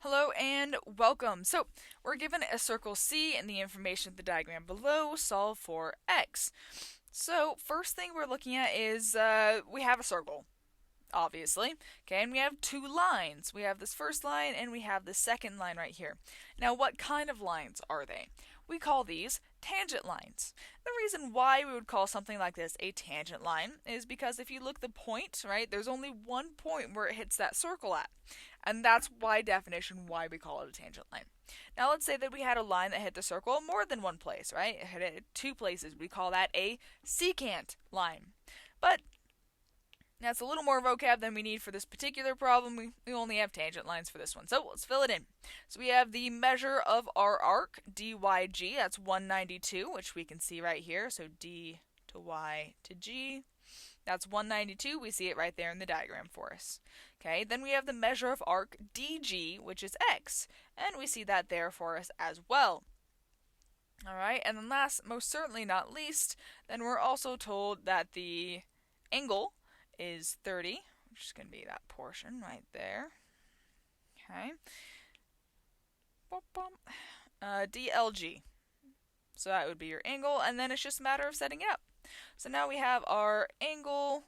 Hello and welcome. So, we're given a circle C and the information of the diagram below, solve for x. So, first thing we're looking at is we have a circle, obviously. Okay, and we have two lines. We have this first line and we have the second line right here. Now, what kind of lines are they? We call these tangent lines. The reason why we would call something like this a tangent line is because if you look the point, right, there's only one point where it hits that circle at. And that's by definition why we call it a tangent line. Now let's say that we had a line that hit the circle more than one place, right? It hit it at two places. We call that a secant line. But that's a little more vocab than we need for this particular problem. We only have tangent lines for this one, so let's fill it in. So we have the measure of our arc, dyg, that's 192, which we can see right here. So d to y to g, that's 192. We see it right there in the diagram for us. Okay, then we have the measure of arc dg, which is x, and we see that there for us as well. Alright, and then last, most certainly not least, then we're also told that the angle is 30, which is going to be that portion right there. Okay. DLG. So that would be your angle, and then it's just a matter of setting it up. So now we have our angle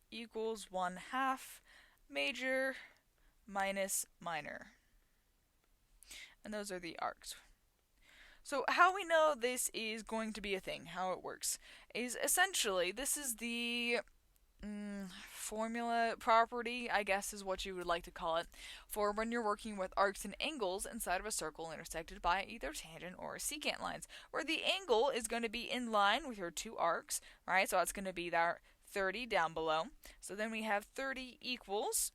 equals 1/2 major minus minor. And those are the arcs. So how we know this is going to be a thing, how it works, is essentially this is the formula property, I guess is what you would like to call it, for when you're working with arcs and angles inside of a circle intersected by either tangent or secant lines, where the angle is going to be in line with your two arcs, right? So that's going to be that 30 down below. So then we have 30 equals,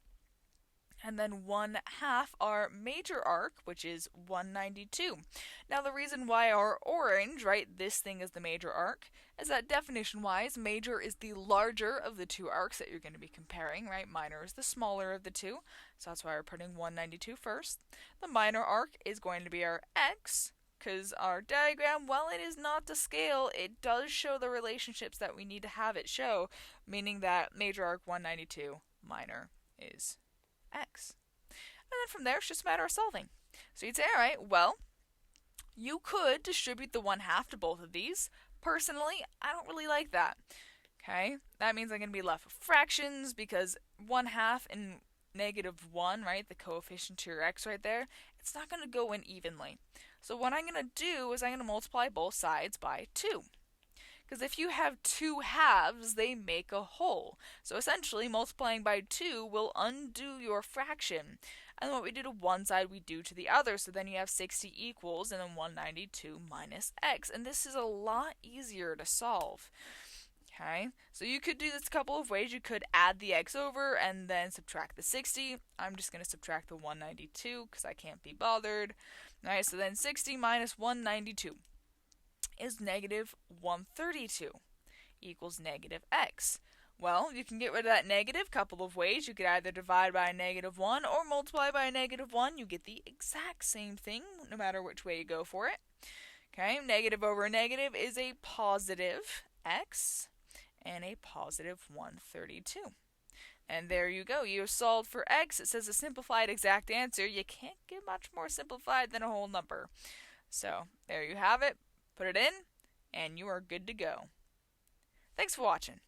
and then 1/2 our major arc, which is 192. Now the reason why our orange, right, this thing is the major arc, is that definition-wise, major is the larger of the two arcs that you're going to be comparing, right? Minor is the smaller of the two, so that's why we're putting 192 first. The minor arc is going to be our x, because our diagram, while it is not to scale, it does show the relationships that we need to have it show, meaning that major arc 192, minor is x. And then from there, it's just a matter of solving. So you'd say, all right, well, you could distribute the 1/2 to both of these. Personally, I don't really like that. Okay, that means I'm going to be left with fractions because 1/2 and -1, right, the coefficient to your x right there, it's not going to go in evenly. So what I'm going to do is I'm going to multiply both sides by 2. Because if you have two halves, they make a whole. So essentially, multiplying by 2 will undo your fraction. And what we do to one side, we do to the other. So then you have 60 equals, and then 192 minus x. And this is a lot easier to solve. Okay, so you could do this a couple of ways. You could add the x over and then subtract the 60. I'm just going to subtract the 192 because I can't be bothered. Alright, so then 60 minus 192 is -132 equals -x. Well, you can get rid of that negative a couple of ways. You could either divide by a -1 or multiply by a -1. You get the exact same thing no matter which way you go for it. Okay, negative over a negative is a positive x and a positive 132. And there you go. You have solved for x. It says a simplified exact answer. You can't get much more simplified than a whole number. So there you have it. Put it in, and you are good to go. Thanks for watching.